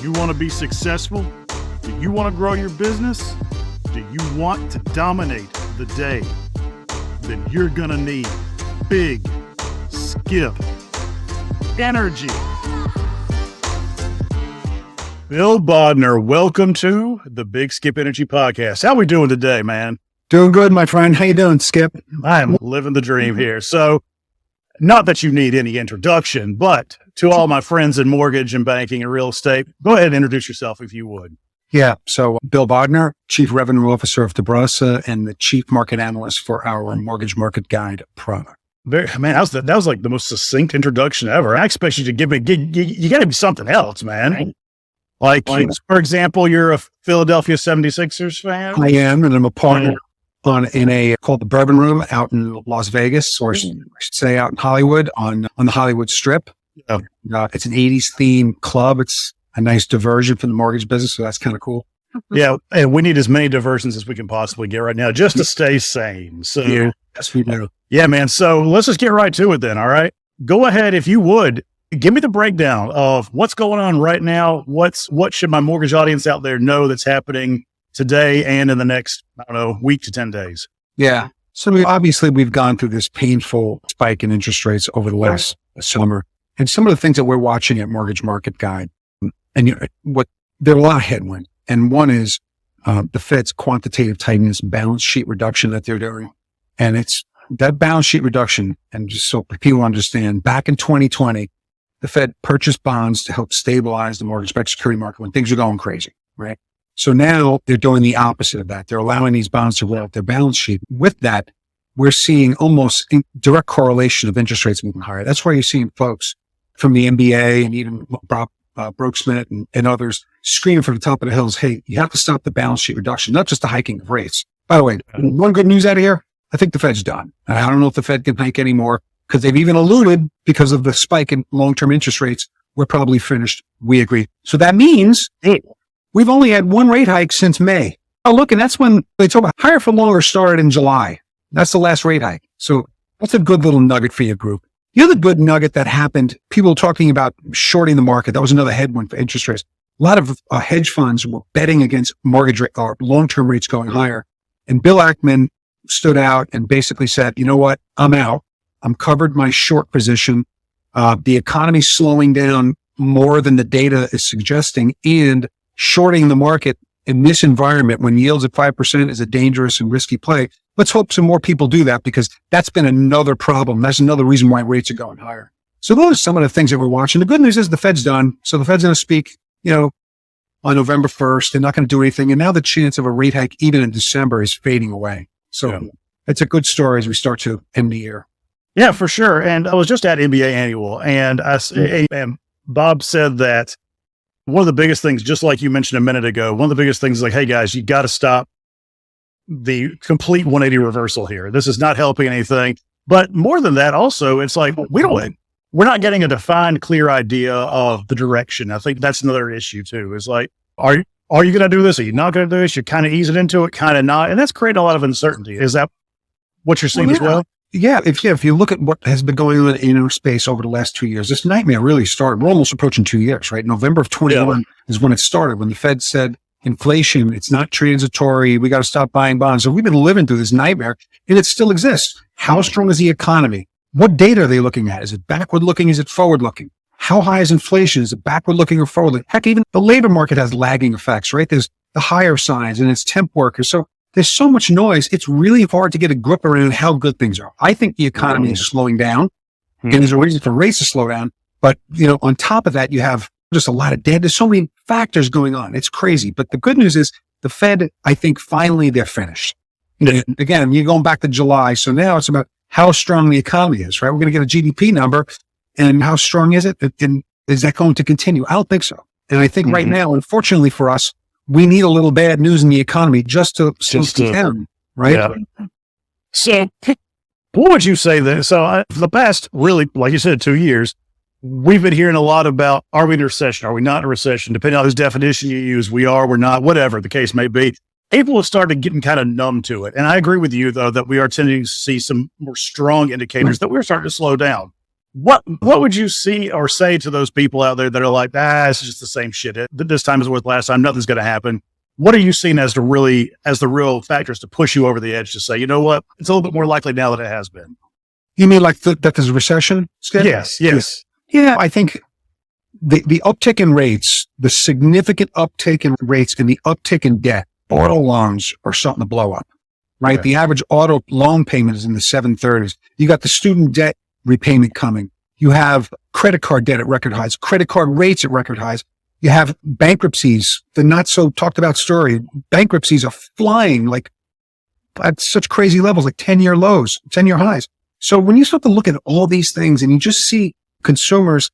you want to be successful? Do you want to grow your business? Do you want to dominate the day? Then you're going to need big skip energy. Bill Bodner, welcome to the Big Skip Energy Podcast. How we doing today, man? Doing good, my friend. How you doing, Skip? I am living the dream here. So, not that you need any introduction, but to all my friends in mortgage and banking and real estate, go ahead and introduce yourself if you would. Yeah. So Bill Bodner, Chief Revenue Officer of Tabrasa and the Chief Market Analyst for our Mortgage Market Guide product. Man, that was like the most succinct introduction ever. I expect you to give me, you got to be something else, man. Like, for example, you're a Philadelphia 76ers fan? I am, and I'm a partner in a called the Bourbon Room out in Las Vegas, or I should say out in Hollywood on the Hollywood Strip. Yeah. It's an 80s themed club. It's a nice diversion from the mortgage business, so that's kind of cool. Yeah, and we need as many diversions as we can possibly get right now just to stay sane. So, yes, we do. Yeah, man. So let's just get right to it then. All right. Go ahead, if you would, give me the breakdown of what's going on right now. What should my mortgage audience out there know that's happening today and in the next, week to 10 days? Yeah. So we've gone through this painful spike in interest rates over the last summer. And some of the things that we're watching at Mortgage Market Guide, and there are a lot of headwind. And one is the Fed's quantitative tightness, balance sheet reduction that they're doing. And it's that balance sheet reduction. And just so people understand, back in 2020, the Fed purchased bonds to help stabilize the mortgage-backed security market when things are going crazy, right? So now they're doing the opposite of that. They're allowing these bonds to roll up their balance sheet. With that, we're seeing almost direct correlation of interest rates moving higher. That's why you're seeing folks from the MBA and even Brooke Smith and others screaming from the top of the hills, hey, you have to stop the balance sheet reduction, not just the hiking of rates. By the way, one good news out of here, I think the Fed's done. I don't know if the Fed can hike anymore because they've even alluded because of the spike in long-term interest rates, we're probably finished. We agree. So that means we've only had one rate hike since May. Oh, look, and that's when they talk about higher for longer started in July. That's the last rate hike. So that's a good little nugget for your group. The other good nugget that happened, people talking about shorting the market. That was another headwind for interest rates. A lot of hedge funds were betting against mortgage rate or long-term rates going higher. And Bill Ackman stood out and basically said, you know what? I'm out. I'm covered my short position. The economy's slowing down more than the data is suggesting, and shorting the market in this environment when yields at 5% is a dangerous and risky play. Let's hope some more people do that because that's been another problem. That's another reason why rates are going higher. So those are some of the things that we're watching. The good news is the Fed's done. So the Fed's going to speak, on November 1st. They're not going to do anything. And now the chance of a rate hike even in December is fading away. So it's a good story as we start to end the year. Yeah, for sure. And I was just at MBA Annual and Bob said that one of the biggest things, just like you mentioned a minute ago, one of the biggest things is like, hey guys, you got to stop the complete 180 reversal here. This is not helping anything. But more than that, also, it's like, we're not getting a defined, clear idea of the direction. I think that's another issue too. It's like, are you going to do this? Are you not going to do this? You're kind of easing into it, kind of not. And that's creating a lot of uncertainty. Is that what you're seeing as well? Yeah. If you look at what has been going on in our space over the last 2 years, this nightmare really started. We're almost approaching 2 years, right? November of 21 is when it started, when the Fed said inflation, it's not transitory. We got to stop buying bonds. So we've been living through this nightmare and it still exists. How strong is the economy? What data are they looking at? Is it backward looking? Is it forward looking? How high is inflation? Is it backward looking or forward looking? Heck, even the labor market has lagging effects, right? There's the hire signs and it's temp workers. So there's so much noise. It's really hard to get a grip around how good things are. I think the economy is slowing down and there's a reason for rates to slow down. But, on top of that, you have just a lot of debt. There's so many factors going on. It's crazy. But the good news is the Fed, I think finally they're finished. Again, you're going back to July. So now it's about how strong the economy is, right? We're going to get a GDP number and how strong is it? And is that going to continue? I don't think so. And I think right now, unfortunately for us, we need a little bad news in the economy just to down, right? Yeah. So what would you say then? So for the past, really, like you said, 2 years, we've been hearing a lot about, are we in a recession? Are we not in a recession? Depending on whose definition you use, we are, we're not, whatever the case may be. People have started getting kind of numb to it. And I agree with you, though, that we are tending to see some more strong indicators that we're starting to slow down. What would you see or say to those people out there that are like, it's just the same shit. This time is worth last time. Nothing's going to happen. What are you seeing as the real factors to push you over the edge to say, you know what, it's a little bit more likely now than it has been? You mean like that there's a recession? Skip? Yes. Yeah, I think the uptick in rates, the significant uptick in rates and the uptick in debt, auto loans are starting to blow up, right? Okay. The average auto loan payment is in the 730s. You got the student debt repayment coming. You have credit card debt at record highs, credit card rates at record highs. You have bankruptcies, the not so talked about story. Bankruptcies are flying like at such crazy levels, like 10-year lows, 10-year highs. So when you start to look at all these things and you just see consumers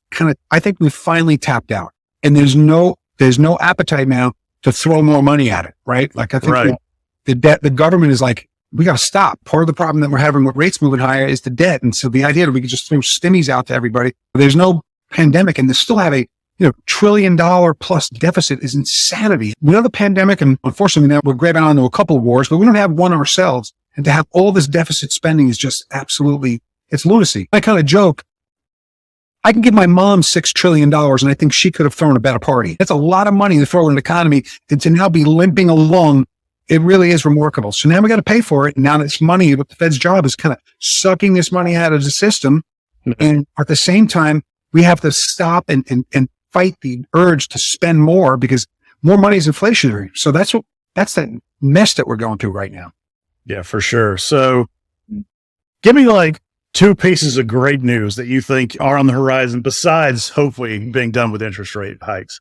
I think we've finally tapped out, and there's no appetite now to throw more money at it, right? Like I think the government is like, we got to stop. Part of the problem that we're having with rates moving higher is the debt. And so the idea that we could just throw stimmies out to everybody, there's no pandemic and they still have a $1 trillion plus deficit is insanity. We know the pandemic, and unfortunately now we're grabbing onto a couple of wars, but we don't have one ourselves. And to have all this deficit spending is just absolutely, it's lunacy. I kind of joke, I can give my mom $6 trillion and I think she could have thrown a better party. That's a lot of money to throw in an economy, and to now be limping along, it really is remarkable. So now we got to pay for it. And now it's money, but the Fed's job is kind of sucking this money out of the system. And at the same time, we have to stop and fight the urge to spend more, because more money is inflationary. So that's that mess that we're going through right now. Yeah, for sure. So give me like 2 pieces of great news that you think are on the horizon besides hopefully being done with interest rate hikes.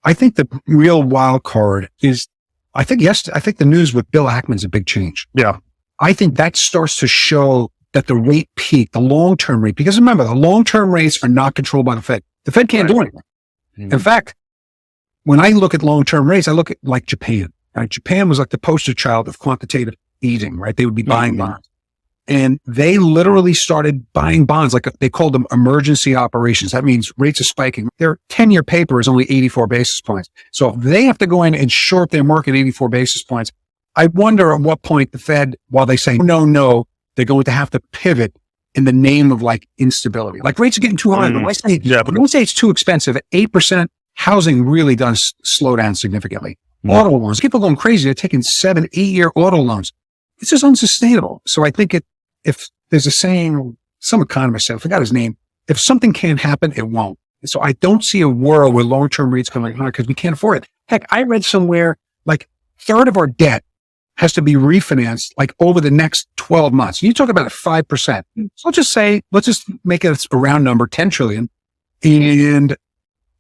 I think the real wild card is, I think the news with Bill Ackman's a big change. Yeah. I think that starts to show that the rate peak, the long-term rate, because remember, the long-term rates are not controlled by the Fed. The Fed can't do anything. Mm-hmm. In fact, when I look at long-term rates, I look at like Japan. Right? Japan was like the poster child of quantitative easing, right? They would be buying bonds. And they literally started buying bonds, like they called them emergency operations. That means rates are spiking. Their 10-year paper is only 84 basis points. So if they have to go in and short their market 84 basis points, I wonder at what point the Fed, while they say no, they're going to have to pivot in the name of like instability. Like rates are getting too high. But when I say it's too expensive, at 8%, housing really does slow down significantly. Auto loans, people are going crazy. They're taking 7-8 year auto loans. It's just unsustainable. So I think if there's a saying, some economist said, I forgot his name, if something can't happen, it won't. And so I don't see a world where long-term rates come like higher because we can't afford it. Heck, I read somewhere like a third of our debt has to be refinanced like over the next 12 months. You talk about 5%. So let's just make it a round number, 10 trillion, and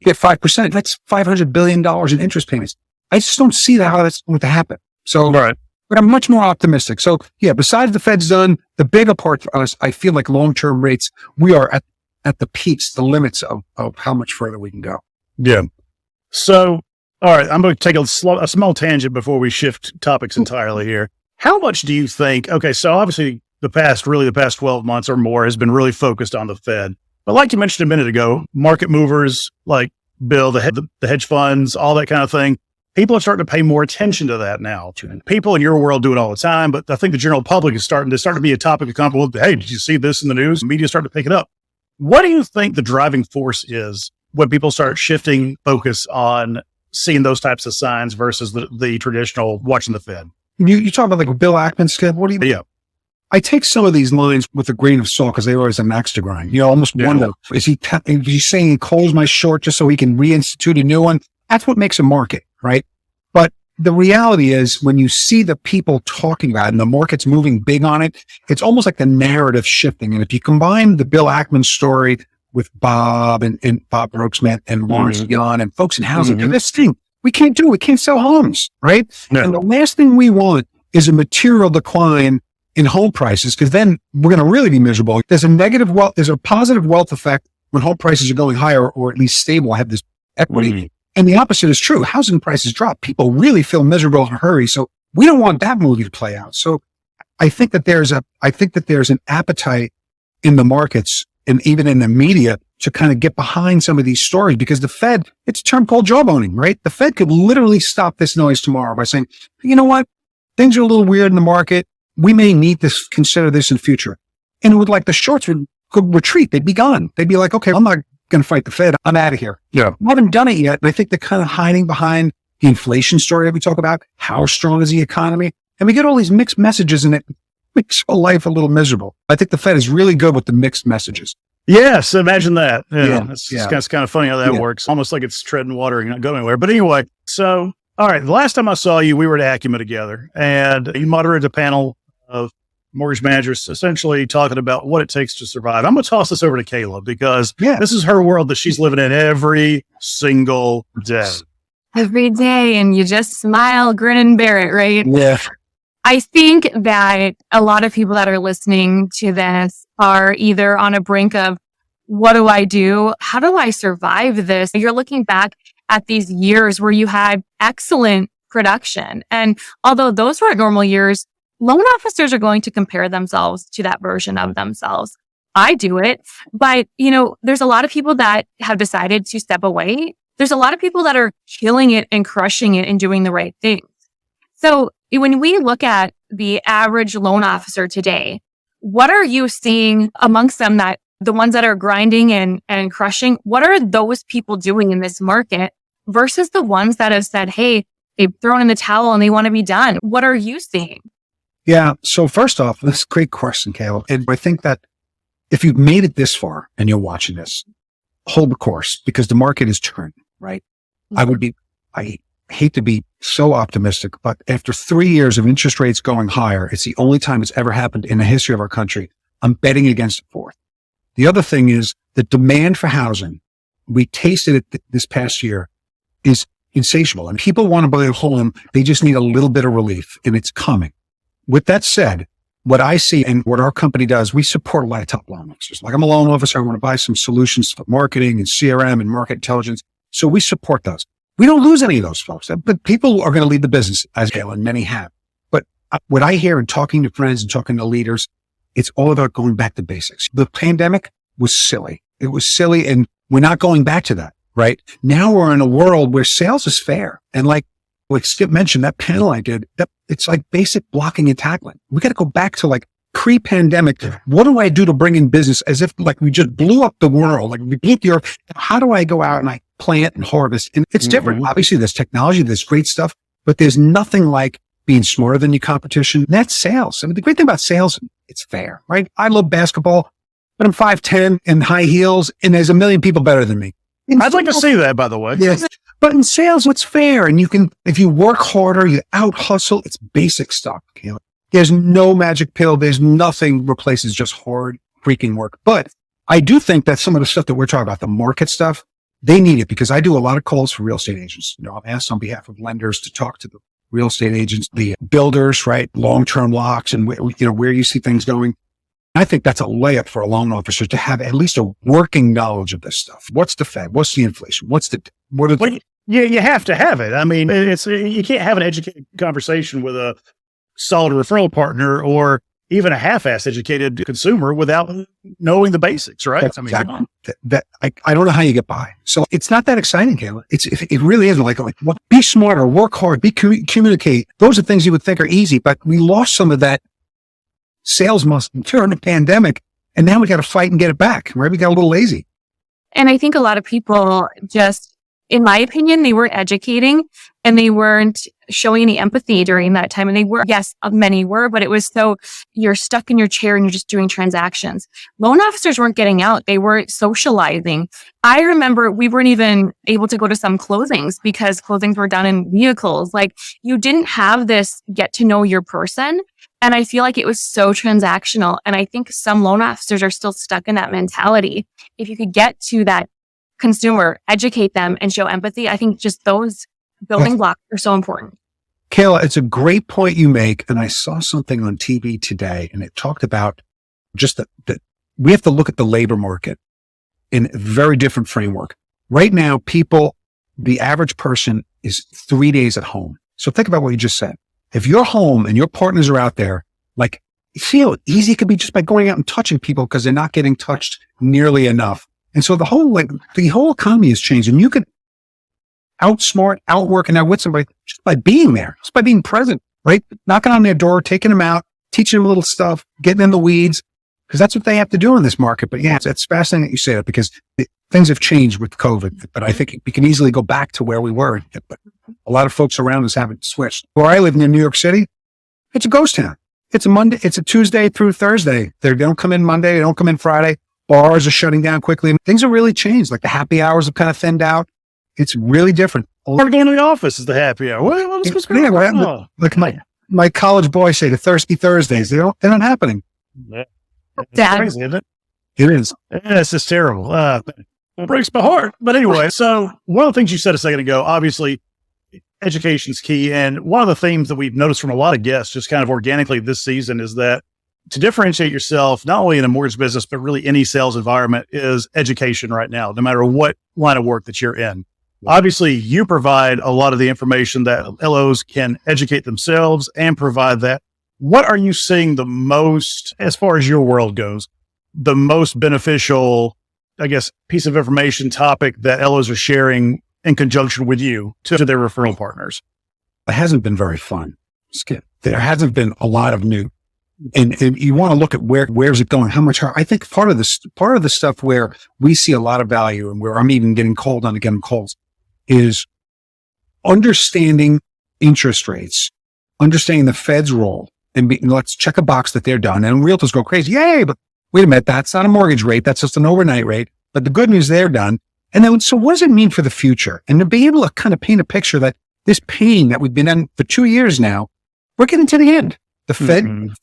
get 5%. That's $500 billion in interest payments. I just don't see how that's going to happen. So, but I'm much more optimistic. So yeah, besides the Fed's done, the bigger part for us, I feel like long-term rates, we are at the peaks, the limits of how much further we can go. Yeah. So, all right, I'm going to take a small tangent before we shift topics entirely here. How much do you think, okay, so obviously the past 12 months or more has been really focused on the Fed. But like you mentioned a minute ago, market movers like Bill, the hedge funds, all that kind of thing, people are starting to pay more attention to that now. People in your world do it all the time, but I think the general public is starting to be a topic of conversation. Hey, did you see this in the news? Media starting to pick it up. What do you think the driving force is when people start shifting focus on seeing those types of signs versus the traditional watching the Fed? You talk about like Bill Ackman, Skip. What do you? Yeah. I take some of these lines with a grain of salt because they always have an axe to grind. You almost wonder, is he saying he calls my short just so he can reinstitute a new one? That's what makes a market, right? But the reality is when you see the people talking about it and the market's moving big on it, it's almost like the narrative shifting. And if you combine the Bill Ackman story with Bob and Bob Brooksmith and Lawrence Young and folks in housing, this thing, we can't sell homes, right? No. And the last thing we want is a material decline in home prices, because then we're going to really be miserable. There's a positive wealth effect when home prices are going higher or at least stable, have this equity. And the opposite is true. Housing prices drop. People really feel miserable in a hurry. So we don't want that movie to play out. So I think that there's an appetite in the markets and even in the media to kind of get behind some of these stories, because the Fed, it's a term called jawboning, right? The Fed could literally stop this noise tomorrow by saying, you know what? Things are a little weird in the market. We may need to consider this in the future. And it would, like, the shorts would could retreat. They'd be gone. They'd be like, okay, I'm not going to fight the Fed. I'm out of here. Yeah. I haven't done it yet. And I think they're kind of hiding behind the inflation story that we talk about. How strong is the economy? And we get all these mixed messages, and it makes our life a little miserable. I think the Fed is really good with the mixed messages. Yes, imagine that. Yeah, It's kind of funny how that works. Almost like it's treading water and not going anywhere. But anyway, so, all right, the last time I saw you, we were at Acumen together, and you moderated a panel of mortgage managers essentially talking about what it takes to survive. I'm going to toss this over to Kayla because this is her world that she's living in every single day. Every day, and you just smile, grin, and bear it, right? Yeah. I think that a lot of people that are listening to this are either on a brink of, what do I do? How do I survive this? You're looking back at these years where you had excellent production. And although those weren't normal years, loan officers are going to compare themselves to that version of themselves. I do it, but there's a lot of people that have decided to step away. There's a lot of people that are killing it and crushing it and doing the right things. So when we look at the average loan officer today, what are you seeing amongst them, that the ones that are grinding and crushing? What are those people doing in this market versus the ones that have said, hey, they've thrown in the towel and they want to be done? What are you seeing? Yeah. So first off, that's a great question, Kayla. And I think that if you've made it this far and you're watching this, hold the course, because the market is turning, right? I hate to be so optimistic, but after 3 years of interest rates going higher, it's the only time it's ever happened in the history of our country. I'm betting against the fourth. The other thing is the demand for housing. We tasted it this past year is insatiable, and people want to buy a home. They just need a little bit of relief, and it's coming. With that said, what I see and what our company does, we support a lot of top loan officers. Like, I'm a loan officer. I want to buy some solutions for marketing and CRM and market intelligence. So we support those. We don't lose any of those folks, but people are going to leave the business, as Kayla and many have. But what I hear in talking to friends and talking to leaders, it's all about going back to basics. The pandemic was silly. It was silly, and we're not going back to that, right? Now we're in a world where sales is fair. And like Skip mentioned, that panel I did, it's like basic blocking and tackling. We got to go back to like pre-pandemic. What do I do to bring in business, as if like we just blew up the world, like we blew up the earth? How do I go out and I plant and harvest? And it's different. Obviously, there's technology, there's great stuff, but there's nothing like being smarter than your competition. That's sales. I mean, the great thing about sales, it's fair, right? I love basketball, but I'm 5'10" and high heels, and there's a million people better than me. I'd like to see that, by the way. Yes. But in sales, it's fair. And you can, if you work harder, you out hustle, it's basic stuff. Kayla. There's no magic pill. There's nothing replaces just hard freaking work. But I do think that some of the stuff that we're talking about, the market stuff, they need it, because I do a lot of calls for real estate agents. I'm asked on behalf of lenders to talk to the real estate agents, the builders, right? Long-term locks, and where you see things going. I think that's a layup for a loan officer to have at least a working knowledge of this stuff. What's the Fed? What's the inflation? You have to have it. I mean, you can't have an educated conversation with a solid referral partner or even a half-ass educated consumer without knowing the basics, right? That's exactly. I don't know how you get by. So it's not that exciting, Kayla. It really isn't like what, be smarter, work hard, communicate. Those are things you would think are easy, but we lost some of that sales muscle during the pandemic, and now we got to fight and get it back, right? We got a little lazy. And I think a lot of people just, in my opinion, they weren't educating and they weren't showing any empathy during that time. And they were, yes, many were, but it was so you're stuck in your chair and you're just doing transactions. Loan officers weren't getting out. They weren't socializing. I remember we weren't even able to go to some closings because closings were done in vehicles. Like, you didn't have this get to know your person. And I feel like it was so transactional. And I think some loan officers are still stuck in that mentality. If you could get to that consumer, educate them and show empathy, I think just those building blocks are so important. Kayla, it's a great point you make. And I saw something on TV today, and it talked about just that we have to look at the labor market in a very different framework. Right now, the average person is 3 days at home. So think about what you just said. If you're home and your partners are out there, like, you see how easy it could be just by going out and touching people because they're not getting touched nearly enough. And so the whole economy has changed, and you can outsmart, outwork, and outwit somebody just by being there, just by being present, right? Knocking on their door, taking them out, teaching them a little stuff, getting in the weeds. because that's what they have to do in this market. But yeah, it's fascinating that you say that because things have changed with COVID, but I think we can easily go back to where we were. But a lot of folks around us haven't switched. Where I live near New York City, it's a ghost town. It's a Monday, it's a Tuesday through Thursday. They don't come in Monday, they don't come in Friday. Bars are shutting down quickly. Things have really changed. Like the happy hours have kind of thinned out. It's really different. We're going to the office is the happy hour. What's going on? Oh. Like my college boys say, the Thirsty Thursdays, they're not happening. Yeah. It's Dad. crazy, isn't it? It is. Yeah, it's just terrible. It breaks my heart. But anyway, so one of the things you said a second ago, obviously, education's key. And one of the themes that we've noticed from a lot of guests, just kind of organically this season, is that to differentiate yourself, not only in a mortgage business, but really any sales environment, is education right now, no matter what line of work that you're in. Obviously, you provide a lot of the information that LOs can educate themselves and provide that. What are you seeing the most, as far as your world goes, the most beneficial, I guess, piece of information topic that LOs are sharing in conjunction with you to their referral partners? It hasn't been very fun. Skip. There hasn't been a lot of new, and you want to look at where's it going? How much? I think part of the stuff where we see a lot of value and where I'm even getting called on to get them calls is understanding interest rates, understanding the Fed's role, and let's check a box that they're done. And realtors go crazy. Yay, but wait a minute, that's not a mortgage rate. That's just an overnight rate. But the good news, they're done. And then, so what does it mean for the future? And to be able to kind of paint a picture that this pain that we've been in for 2 years now, we're getting to the end. The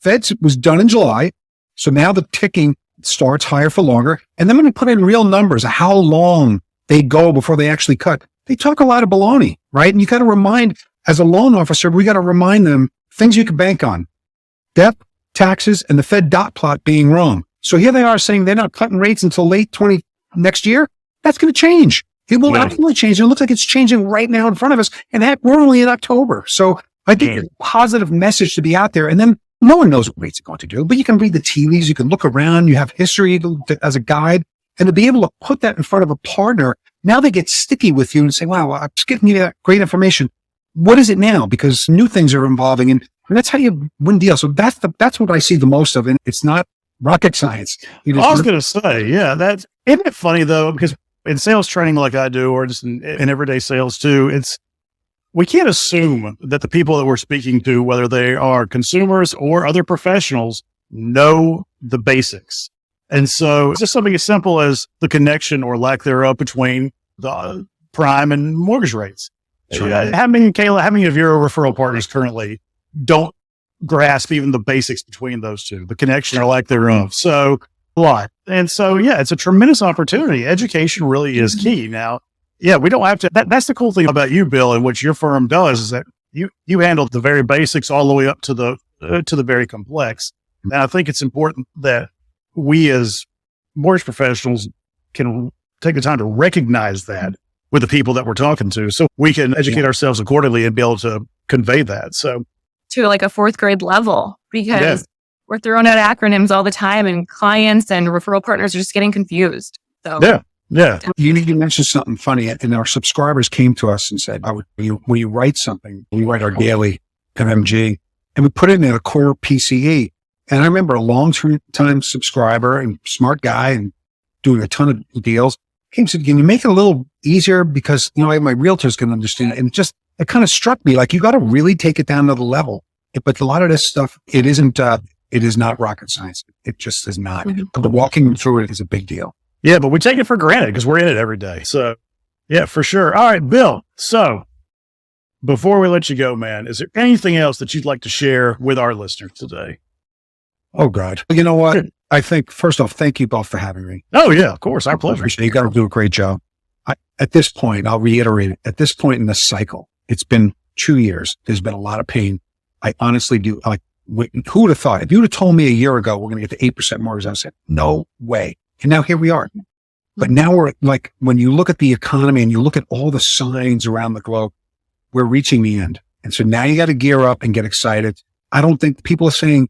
Fed was done in July. So now the ticking starts higher for longer. And then when we put in real numbers of how long they go before they actually cut, they talk a lot of baloney, right? And you got to remind, as a loan officer, we got to remind them things you can bank on: debt, taxes, and the Fed dot plot being wrong. So here they are saying they're not cutting rates until late next year. That's going to change. It will absolutely change. It looks like it's changing right now in front of us. And we're only in October. So I think it's a positive message to be out there. And then no one knows what rates are going to do, but you can read the tea leaves. You can look around. You have history as a guide. And to be able to put that in front of a partner, now they get sticky with you and say, wow, I'm just giving you that great information. What is it now? Because new things are evolving, and that's how you win deals. So that's what I see the most of. And it's not rocket science. I was going to say, yeah, isn't it funny though? Because in sales training like I do, or just in everyday sales too, we can't assume that the people that we're speaking to, whether they are consumers or other professionals, know the basics. And so it's just something as simple as the connection or lack thereof between the prime and mortgage rates. Sure. Kayla, how many of your referral partners currently don't grasp even the basics between those two, the connection or lack thereof? So a lot. And so, yeah, it's a tremendous opportunity. Education really is key. Now, yeah, we don't have to, that's the cool thing about you, Bill, and what your firm does is that you handle the very basics all the way up to the very complex. And I think it's important that we as mortgage professionals can take the time to recognize that with the people that we're talking to, so we can educate ourselves accordingly and be able to convey that. So to like a fourth grade level, because we're throwing out acronyms all the time and clients and referral partners are just getting confused. So yeah. You need to mention something funny. And our subscribers came to us and said, when you write something, we write our daily MMG and we put it in a core PCE. And I remember a long-time subscriber and smart guy and doing a ton of deals came and said, can you make it a little easier? Because, my realtors can understand it. And it kind of struck me like, you got to really take it down to the level. But a lot of this stuff, it is not rocket science. It just is not. But walking through it is a big deal. Yeah, but we take it for granted because we're in it every day. So yeah, for sure. All right, Bill. So before we let you go, man, is there anything else that you'd like to share with our listeners today? Oh, God. You know what? I think, first off, thank you both for having me. Oh, yeah, of course. Our pleasure. You got to do a great job. At this point, I'll reiterate it. At this point in the cycle, it's been 2 years. There's been a lot of pain. I honestly do. Who would have thought? If you would have told me a year ago, we're going to get to 8% mortgage, I would say, no way. And now here we are. But now we're like, when you look at the economy and you look at all the signs around the globe, we're reaching the end. And so now you got to gear up and get excited. I don't think people are saying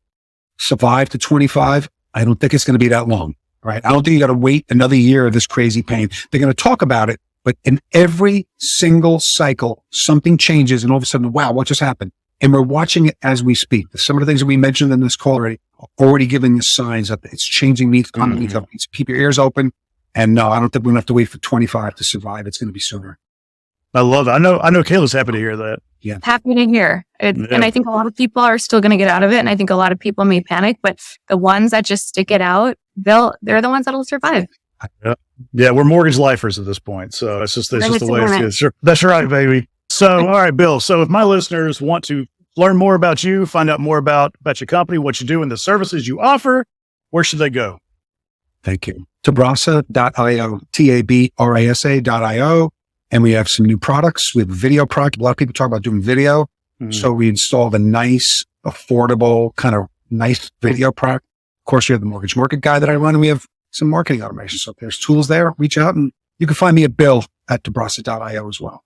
survive to 25. I don't think it's going to be that long, right? I don't think you got to wait another year of this crazy pain. They're going to talk about it, but in every single cycle, something changes and all of a sudden, wow, what just happened? And we're watching it as we speak. Some of the things that we mentioned in this call already already giving you signs that it's changing the economy. So keep your ears open. And no, I don't think we're going to have to wait for 25 to survive. It's going to be sooner. I love it. I know Kayla's happy to hear that. Yeah. Happy to hear it. Yeah. And I think a lot of people are still going to get out of it. And I think a lot of people may panic, but the ones that just stick it out, they're the ones that'll survive. Yeah, we're mortgage lifers at this point. So it's just the way it is. Sure. That's right, baby. So, all right, Bill. So if my listeners want to learn more about you, find out more about your company, what you do, and the services you offer, where should they go? Thank you. Tabrasa.io, Tabrasa.io. And we have some new products. We have a video product. A lot of people talk about doing video. So we installed a nice, affordable, kind of nice video product. Of course, we have the mortgage market guide that I run, and we have some marketing automation. So if there's tools there, reach out, and you can find me at Bill at Tabrasa.io as well.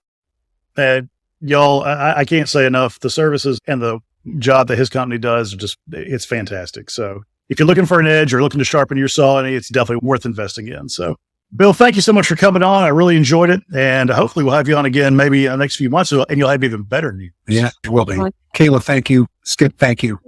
Y'all, I can't say enough. The services and the job that his company does, it's fantastic. So if you're looking for an edge or looking to sharpen your saw, it's definitely worth investing in. So Bill, thank you so much for coming on. I really enjoyed it. And hopefully we'll have you on again, maybe in the next few months, and you'll have even better news. Yeah, it will be. Kayla, thank you. Skip, thank you.